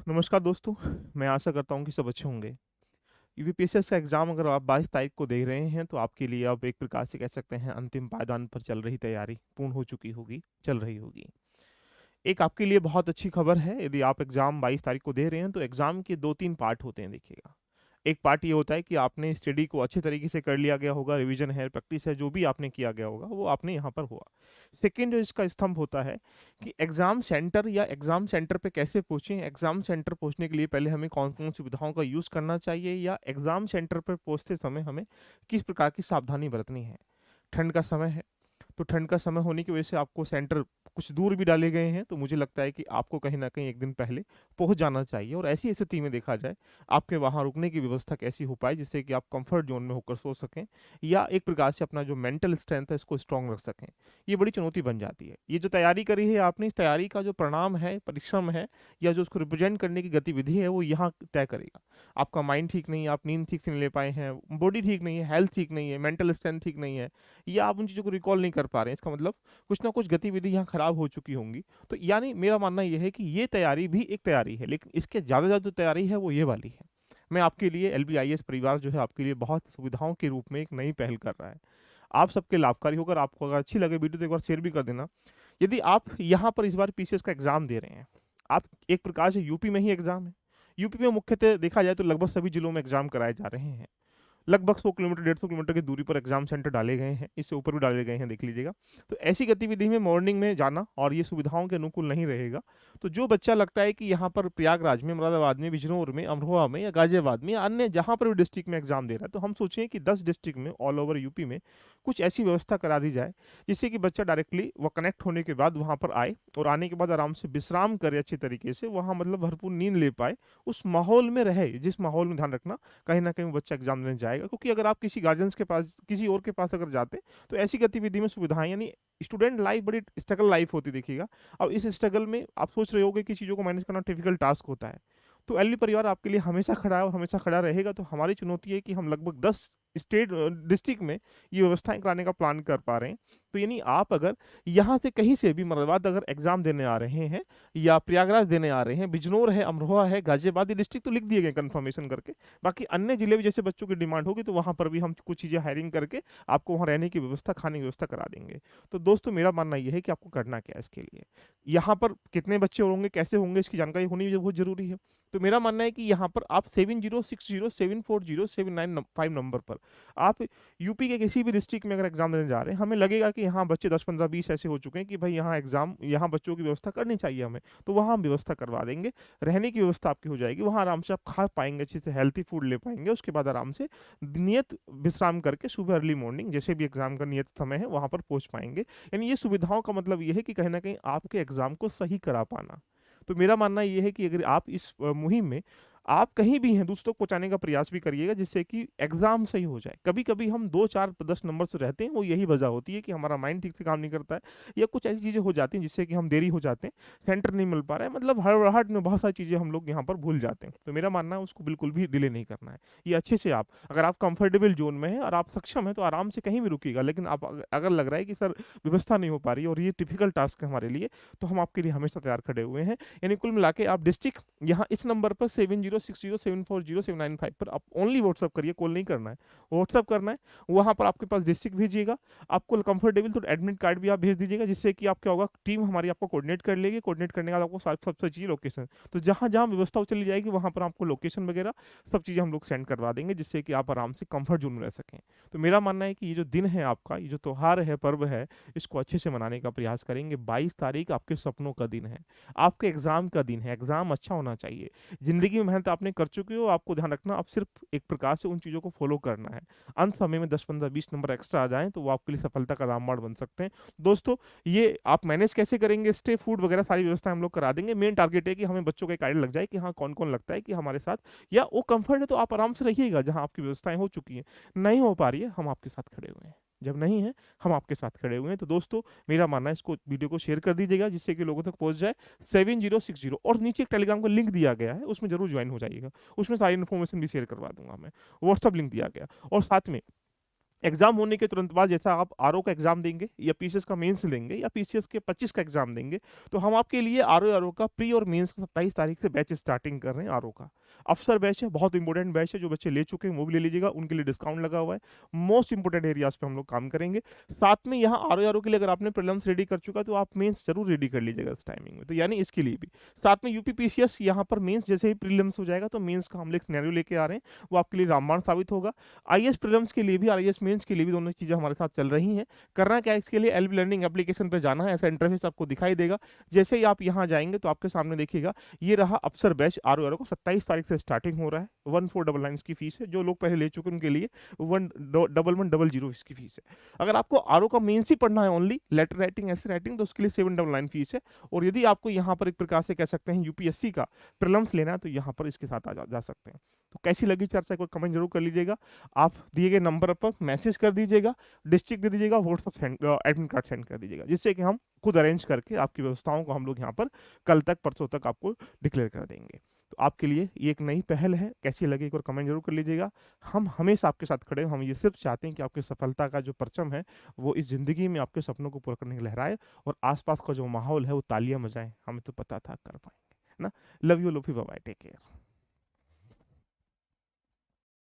नमस्कार दोस्तों, मैं आशा करता हूँ कि सब अच्छे होंगे। यूपीपीएससी का एग्ज़ाम अगर आप 22 तारीख को दे रहे हैं, तो आपके लिए अब एक प्रकार से कह सकते हैं अंतिम पायदान पर चल रही तैयारी पूर्ण हो चुकी होगी, चल रही होगी। एक आपके लिए बहुत अच्छी खबर है, यदि आप एग्ज़ाम 22 तारीख को दे रहे हैं, तो एग्ज़ाम के 2-3 पार्ट होते हैं देखिएगा। एक पार्ट ये होता है कि आपने स्टडी को अच्छे तरीके से कर लिया गया होगा, रिवीजन है, प्रैक्टिस है, जो भी आपने किया गया होगा, वो आपने यहाँ पर हुआ। सेकंड जो इसका स्तंभ होता है कि एग्ज़ाम सेंटर या एग्ज़ाम सेंटर पे कैसे पहुँचे, एग्ज़ाम सेंटर पहुँचने के लिए पहले हमें कौन-कौन सी सुविधाओं का यूज़ करना चाहिए या एग्ज़ाम सेंटर पर पहुँचते समय हमें किस प्रकार की सावधानी बरतनी है। ठंड का समय है, तो ठंड का समय होने की वजह से आपको सेंटर कुछ दूर भी डाले गए हैं, तो मुझे लगता है कि आपको कहीं न कहीं 1 दिन पहले पहुँच जाना चाहिए और ऐसी स्थिति में देखा जाए, आपके वहाँ रुकने की व्यवस्था कैसी हो पाए जिससे कि आप कम्फ़र्ट ज़ोन में होकर सो सकें या एक प्रकार से अपना जो मेंटल स्ट्रेंथ है इसको स्ट्रॉन्ग रख सकें। ये बड़ी चुनौती बन जाती है। ये जो तैयारी करी है आपने, इस तैयारी का जो परिणाम है, परिश्रम है या जो उसको रिप्रेज़ेंट करने की गतिविधि है, वो यहाँ तय करेगा। आपका माइंड ठीक नहीं है, आप नींद ठीक से नहीं ले पाए हैं, बॉडी ठीक नहीं है, हेल्थ ठीक नहीं है, मेंटल स्ट्रेंथ ठीक नहीं है, या आप उन चीज़ों को रिकॉल नहीं कर पा रहे हैं, इसका मतलब कुछ ना कुछ गतिविधि यहाँ खराब हो चुकी होंगी। तो यानी मेरा मानना ये है कि ये तैयारी भी एक तैयारी है, लेकिन इसके ज़्यादा ज़्यादा जो तैयारी है वो ये वाली है। मैं आपके लिए एलबीआईएस परिवार जो है आपके लिए बहुत सुविधाओं के रूप में एक नई पहल कर रहा है। आप सबके लाभकारी होकर आपको अगर अच्छी लगे वीडियो तो एक बार शेयर भी कर देना। यदि आप यहाँ पर इस बार पीसीएस का एग्ज़ाम दे रहे हैं, आप एक प्रकार से यूपी में ही एग्ज़ाम है। यूपी में मुख्यतः देखा जाए तो लगभग सभी जिलों में एग्ज़ाम कराए जा रहे हैं। लगभग 100 किलोमीटर 150 किलोमीटर की दूरी पर एग्जाम सेंटर डाले गए हैं, इससे ऊपर भी डाले गए हैं देख लीजिएगा। तो ऐसी गतिविधि में मॉर्निंग में जाना और ये सुविधाओं के अनुकूल नहीं रहेगा। तो जो बच्चा लगता है कि यहाँ पर प्रयागराज में, मुरादाबाद में, बिजनौर में, अमरोहा में या गाजियाबाद में या अन्य जहाँ पर भी डिस्ट्रिक्ट में एग्जाम दे रहा है, तो हम सोचें कि 10 डिस्ट्रिक्ट में ऑल ओवर यूपी में कुछ ऐसी व्यवस्था करा दी जाए जिससे कि बच्चा डायरेक्टली वो कनेक्ट होने के बाद वहाँ पर आए और आने के बाद आराम से विश्राम करे अच्छी तरीके से, वहाँ मतलब भरपूर नींद ले पाए, उस माहौल में रहे जिस माहौल में, ध्यान रखना, कहीं न कहीं वो बच्चा एग्ज़ाम देने जाएगा, क्योंकि अगर आप किसी गार्जियंस के पास, किसी और के पास अगर जाते, तो ऐसी गतिविधि में सुविधाएँ यानी स्टूडेंट लाइफ़ बड़ी स्ट्रगल लाइफ़ होती है देखिएगा। अब इस स्ट्रगल में आप सोच रहे होंगे कि चीज़ों को मैनेज करना डिफ़िकल्ट टास्क होता है। तो एलवी परिवार आपके लिए हमेशा खड़ा है और हमेशा खड़ा रहेगा, तो हमारी चुनौती है कि हम लगभग 10 डिस्ट्रिक्ट में ये व्यवस्थाएँ कराने का प्लान कर पा रहे हैं। तो यानी आप अगर यहाँ से कहीं से भी मर्दाबाद अगर एग्ज़ाम देने आ रहे हैं या प्रयागराज देने आ रहे हैं, बिजनौर है, अमरोहा है, गाज़ियाबाद, ये डिस्ट्रिक्ट तो लिख दिए गए कन्फर्मेशन करके। बाकी अन्य जिले में जैसे बच्चों की डिमांड होगी तो वहाँ पर भी हम कुछ चीज़ें हायरिंग करके आपको वहाँ रहने की व्यवस्था, खाने की व्यवस्था करा देंगे। तो दोस्तों मेरा मानना ये है कि आपको करना क्या है इसके लिए। यहाँ पर कितने बच्चे होंगे, कैसे होंगे, इसकी जानकारी होनी भी बहुत ज़रूरी है। तो मेरा मानना है कि यहाँ पर आप 7060740795 नंबर पर आप यूपी के किसी भी डिस्ट्रिक्ट में अगर एग्ज़ाम देने जा रहे हैं, हमें लगेगा कि यहाँ बच्चे 10, 15, 20 ऐसे हो चुके हैं कि भाई यहाँ एग्ज़ाम, यहाँ बच्चों की व्यवस्था करनी चाहिए हमें, तो वहाँ हम व्यवस्था करवा देंगे। रहने की व्यवस्था आपकी हो जाएगी, वहाँ आराम से आप खा पाएँगे, अच्छे से हेल्थी फूड ले पाएँगे, उसके बाद आराम से नियत विश्राम करके सुबह अर्ली मॉर्निंग जैसे भी एग्ज़ाम का नियत समय है, वहाँ पर पहुँच पाएँगे। यानी ये सुविधाओं का मतलब ये है कि कहीं न कहीं आपके एग्ज़ाम को सही करा पाना। तो मेरा मानना ये है कि अगर आप इस मुहिम में आप कहीं भी हैं, दूसरों तक पहुँचाने का प्रयास भी करिएगा जिससे कि एग्ज़ाम सही हो जाए। कभी-कभी हम 2, 4, 10 नंबर से रहते हैं, वो यही वजह होती है कि हमारा माइंड ठीक से काम नहीं करता है या कुछ ऐसी चीज़ें हो जाती हैं जिससे कि हम देरी हो जाते हैं, सेंटर नहीं मिल पा रहा है, मतलब हड़बड़ाहट में बहुत सारी चीज़ें हम लोग यहाँ पर भूल जाते हैं। तो मेरा मानना है उसको बिल्कुल भी डिले नहीं करना है। ये अच्छे से आप, अगर आप कंफर्टेबल ज़ोन में हैं और आप सक्षम हैं तो आराम से कहीं भी रुकिएगा, लेकिन आप अगर लग रहा है कि सर व्यवस्था नहीं हो पा रही है और ये डिफ़िकल्ट टास्क है हमारे लिए, तो हम आपके लिए हमेशा तैयार खड़े हुए हैं। यानी कुल मिला के आप डिस्ट्रिक्ट यहाँ इस नंबर पर 7060740795 पर आप ओनली व्हाट्सएप करिए, कॉल नहीं करना है, व्हाट्सएप करना है। वहाँ पर आपके पास डिस्ट्रिक्ट भेजिएगा, आपको कंफर्टेबल तो एडमिट कार्ड भी आप भेज दीजिएगा जिससे कि आप क्या होगा, टीम हमारी आपको कोऑर्डिनेट कर लेगी, कोऑर्डिनेट करने के बाद आपको सबसे चाहिए लोकेशन, तो जहाँ जहाँ व्यवस्था वो चली जाएगी वहाँ पर आपको लोकेशन वगैरह सब चीज़ें हम लोग सेंड करवा देंगे जिससे कि आप आराम से कंफर्ट जोन में रह सकें। तो मेरा मानना है कि ये जो दिन है आपका, ये जो त्योहार है, पर्व है, इसको अच्छे से मनाने का प्रयास करेंगे। 22 तारीख आपके सपनों का दिन है, आपके एग्ज़ाम का दिन है, एग्ज़ाम अच्छा होना चाहिए। ज़िंदगी में मेहनत आपने कर चुके हो, आपको ध्यान रखना, आप सिर्फ़ एक प्रकार से उन चीज़ों को फ़ॉलो करना है। अंत समय में 10, 15, 20 नंबर एक्स्ट्रा आ जाएँ, तो वो आपके लिए सफलता का रामबाण बन सकते हैं। दोस्तों, ये आप मैनेज कैसे करेंगे, स्टे, फूड वगैरह सारी व्यवस्था हम लोग करा देंगे। मेन टारगेट है कि हमें बच्चों का एक आइडिया लग जाए कि हाँ, कौन-कौन लगता है कि हमारे साथ, या वो कम्फ़र्ट है तो आप आराम से रहिएगा जहाँ आपकी व्यवस्थाएँ हो चुकी हैं। नहीं हो पा रही है, हम आपके साथ खड़े हुए हैं। जब नहीं है, हम आपके साथ खड़े हुए हैं। तो दोस्तों, मेरा मानना है इसको, वीडियो को शेयर कर दीजिएगा जिससे कि लोगों तक पहुँच जाए। 7060 और नीचे एक टेलीग्राम का लिंक दिया गया है, उसमें ज़रूर जॉइन हो जाइएगा। उसमें सारी इन्फॉर्मेशन भी शेयर करवा दूँगा मैं। व्हाट्सएप लिंक दिया गया और साथ में एग्जाम होने के तुरंत बाद जैसा आप आरओ का एग्जाम देंगे या पीसीएस का मेंस लेंगे या पीसीएस के 25 का एग्जाम देंगे, तो हम आपके लिए आरओ का प्री और मेंस का 27 तारीख से बैच स्टार्टिंग कर रहे हैं आरओ का। अफसर बैच है, बहुत इंपॉर्टेंट बैच है, जो बच्चे ले चुके हैं वो भी ले लीजिएगा, उनके लिए डिस्काउंट लगा हुआ है। मोस्ट इंपॉर्टेंट एरियाज पे हम लोग काम करेंगे। साथ में यहाँ आरओ के लिए अगर आपने प्रीलिम्स रेडी कर चुका तो आप मेंस जरूर रेडी कर लीजिएगा इस टाइमिंग में, तो यानी इसके लिए भी साथ में यूपी पीसीएस यहाँ पर मेंस जैसे ही प्रीलिम्स हो जाएगा तो मेंस का हम लोग सिनेरियो लेके आ रहे हैं, वो आपके लिए रामबाण साबित होगा। आईएएस प्रीलिम्स के लिए भी और आईएएस मेंस के लिए भी दोनों चीज़ें हमारे साथ चल रही हैं। करना क्या है, इसके लिए एलबी लर्निंग एप्लीकेशन पर जाना है, ऐसा इंटरफेस आपको दिखाई देगा। जैसे ही आप यहाँ जाएंगे तो आपके सामने देखिएगा ये रहा अफसर बैच आरओ को 27 तारीख से स्टार्टिंग हो रहा है। 1499 इसकी फीस है, जो लोग पहले ले चुके हैं उनके लिए 1110 इसकी फीस है। अगर आपको आरओ का मेंस ही पढ़ना है ओनली लेटर राइटिंग ऐसे राइटिंग, तो उसके लिए 799 फीस है। और यदि आपको यहाँ पर एक प्रकार से कह सकते हैं यूपीएससी का प्रीलिम्स लेना है तो यहाँ पर इसके साथ जा सकते हैं। तो कैसी लगी चर्चा, कोई कमेंट जरूर कर लीजिएगा। आप दिए गए नंबर पर मैसेज कर दीजिएगा, डिस्ट्रिक्ट दे दीजिएगा, व्हाट्सअप एडमिट कार्ड सेंड कर दीजिएगा, जिससे कि हम खुद अरेंज करके आपकी व्यवस्थाओं को हम लोग यहाँ पर कल तक परसों तक आपको डिक्लेयर कर देंगे। तो आपके लिए ये एक नई पहल है, कैसी लगी एक बार कमेंट जरूर कर लीजिएगा। हम हमेशा आपके साथ खड़े हैं, हम ये सिर्फ चाहते हैं कि आपकी सफलता का जो परचम है वो इस जिंदगी में आपके सपनों को पूरा करने के लिए लहराए, और आसपास का जो माहौल है वो तालियां बजाए, हमें तो पता था कर पाएंगे, है ना। Love you lofi, bye, take care.